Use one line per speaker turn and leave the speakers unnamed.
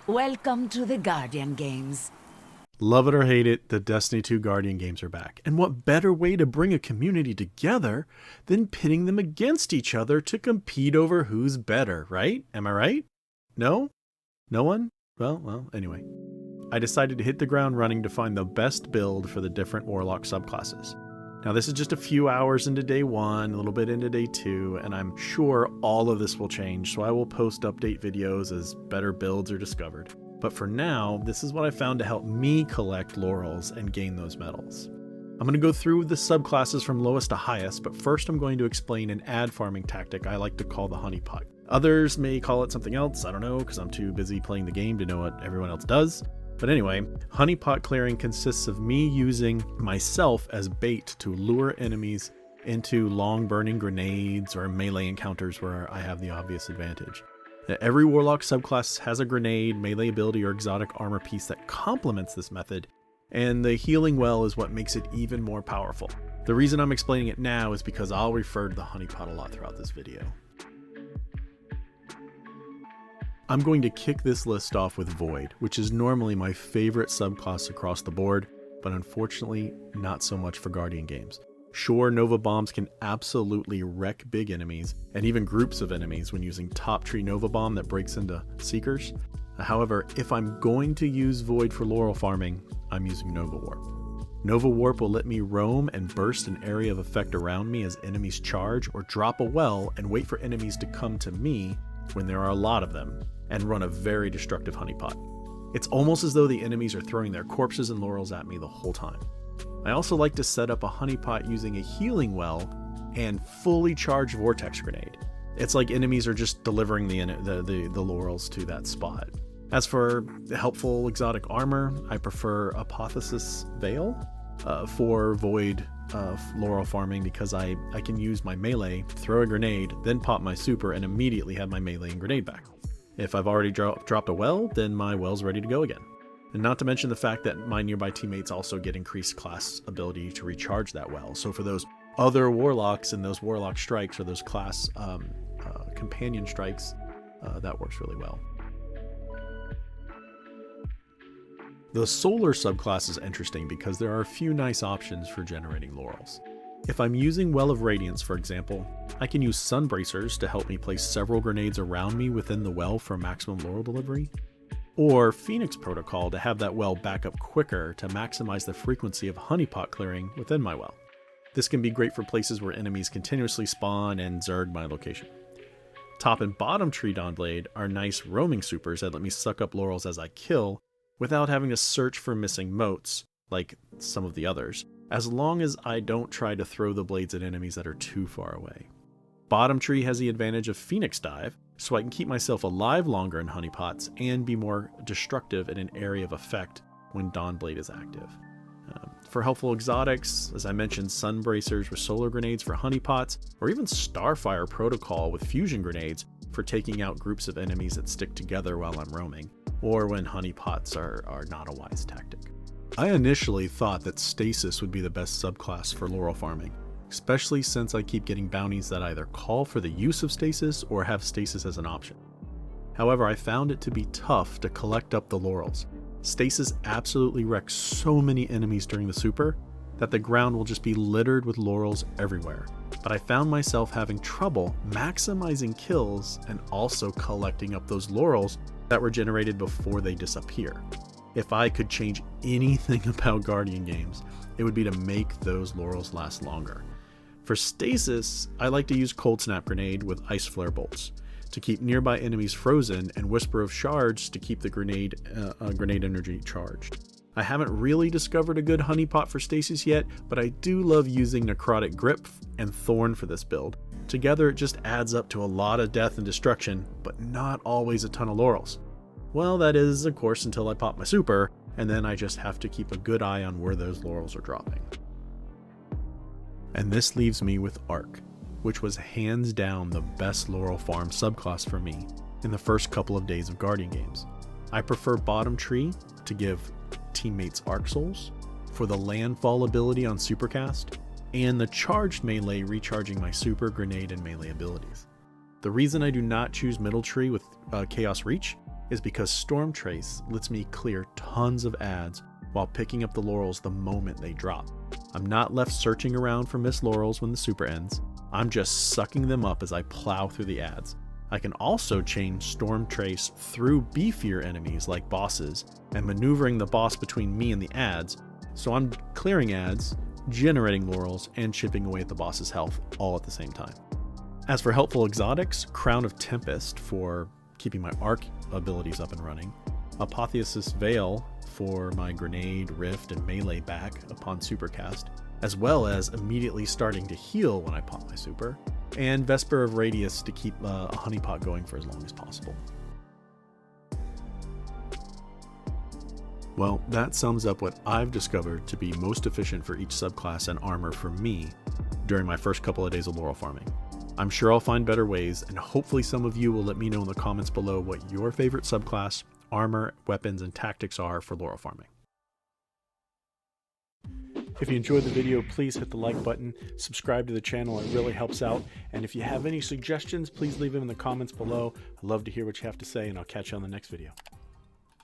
Welcome to the Guardian Games.
Love it or hate it, the Destiny 2 Guardian games are back. And what better way to bring a community together than pitting them against each other to compete over who's better, right? Am I right? No? No one? Well, anyway. I decided to hit the ground running to find the best build for the different Warlock subclasses. Now this is just a few hours into day 1, a little bit into day 2, and I'm sure all of this will change, so I will post update videos as better builds are discovered. But for now, this is what I found to help me collect laurels and gain those medals. I'm going to go through the subclasses from lowest to highest, but first I'm going to explain an ad farming tactic I like to call the honeypot. Others may call it something else, I don't know, because I'm too busy playing the game to know what everyone else does. But anyway, honeypot clearing consists of me using myself as bait to lure enemies into long burning grenades or melee encounters where I have the obvious advantage. Every Warlock subclass has a grenade, melee ability, or exotic armor piece that complements this method, and the healing well is what makes it even more powerful. The reason I'm explaining it now is because I'll refer to the honeypot a lot throughout this video. I'm going to kick this list off with Void, which is normally my favorite subclass across the board, but unfortunately not so much for Guardian games. Sure, Nova Bombs can absolutely wreck big enemies, and even groups of enemies when using top tree Nova Bomb that breaks into Seekers. However, if I'm going to use Void for laurel farming, I'm using Nova Warp. Nova Warp will let me roam and burst an area of effect around me as enemies charge, or drop a well and wait for enemies to come to me when there are a lot of them, and run a very destructive honeypot. It's almost as though the enemies are throwing their corpses and laurels at me the whole time. I also like to set up a honeypot using a healing well and fully charged vortex grenade. It's like enemies are just delivering the laurels to that spot. As for helpful exotic armor, I prefer Apotheosis Veil for Void laurel farming because I can use my melee, throw a grenade, then pop my super and immediately have my melee and grenade back. If I've already dropped a well, then my well's ready to go again. And not to mention the fact that my nearby teammates also get increased class ability to recharge that well. So for those other warlocks and those warlock strikes or those class companion strikes, that works really well. The solar subclass is interesting because there are a few nice options for generating laurels. If I'm using Well of Radiance, for example, I can use Sun Bracers to help me place several grenades around me within the well for maximum laurel delivery, or Phoenix Protocol to have that well back up quicker to maximize the frequency of honeypot clearing within my well. This can be great for places where enemies continuously spawn and zerg my location. Top and bottom tree Dawnblade are nice roaming supers that let me suck up laurels as I kill without having to search for missing motes like some of the others, as long as I don't try to throw the blades at enemies that are too far away. Bottom tree has the advantage of Phoenix Dive, so I can keep myself alive longer in honeypots and be more destructive in an area of effect when Dawnblade is active. For helpful exotics, as I mentioned, Sun Bracers with solar grenades for honeypots, or even Starfire Protocol with fusion grenades for taking out groups of enemies that stick together while I'm roaming, or when honeypots are not a wise tactic. I initially thought that Stasis would be the best subclass for laurel farming, especially since I keep getting bounties that either call for the use of Stasis or have Stasis as an option. However, I found it to be tough to collect up the laurels. Stasis absolutely wrecks so many enemies during the super that the ground will just be littered with laurels everywhere. But I found myself having trouble maximizing kills and also collecting up those laurels that were generated before they disappear. If I could change anything about Guardian games, it would be to make those laurels last longer. For Stasis, I like to use Cold Snap Grenade with Ice Flare Bolts to keep nearby enemies frozen, and Whisper of Shards to keep the grenade energy charged. I haven't really discovered a good honeypot for Stasis yet, but I do love using Necrotic Grip and Thorn for this build. Together it just adds up to a lot of death and destruction, but not always a ton of laurels. Well, that is, of course, until I pop my super, and then I just have to keep a good eye on where those laurels are dropping. And this leaves me with Arc, which was hands down the best laurel farm subclass for me in the first couple of days of Guardian games. I prefer Bottom Tree to give teammates Arc Souls, for the Landfall ability on Supercast, and the Charged Melee recharging my super, grenade, and melee abilities. The reason I do not choose Middle Tree with Chaos Reach is because Storm Trace lets me clear tons of ads while picking up the laurels the moment they drop. I'm not left searching around for missed laurels when the super ends. I'm just sucking them up as I plow through the ads. I can also chain Storm Trace through beefier enemies like bosses and maneuvering the boss between me and the ads, so I'm clearing ads, generating laurels, and chipping away at the boss's health all at the same time. As for helpful exotics, Crown of Tempest for keeping my arc abilities up and running, Apotheosis Veil for my grenade, rift, and melee back upon supercast, as well as immediately starting to heal when I pop my super, and Vesper of Radius to keep a honeypot going for as long as possible. Well, that sums up what I've discovered to be most efficient for each subclass and armor for me during my first couple of days of laurel farming. I'm sure I'll find better ways, and hopefully some of you will let me know in the comments below what your favorite subclass, armor, weapons, and tactics are for laurel farming. If you enjoyed the video, please hit the like button, subscribe to the channel, it really helps out. And if you have any suggestions, please leave them in the comments below. I'd love to hear what you have to say, and I'll catch you on the next video.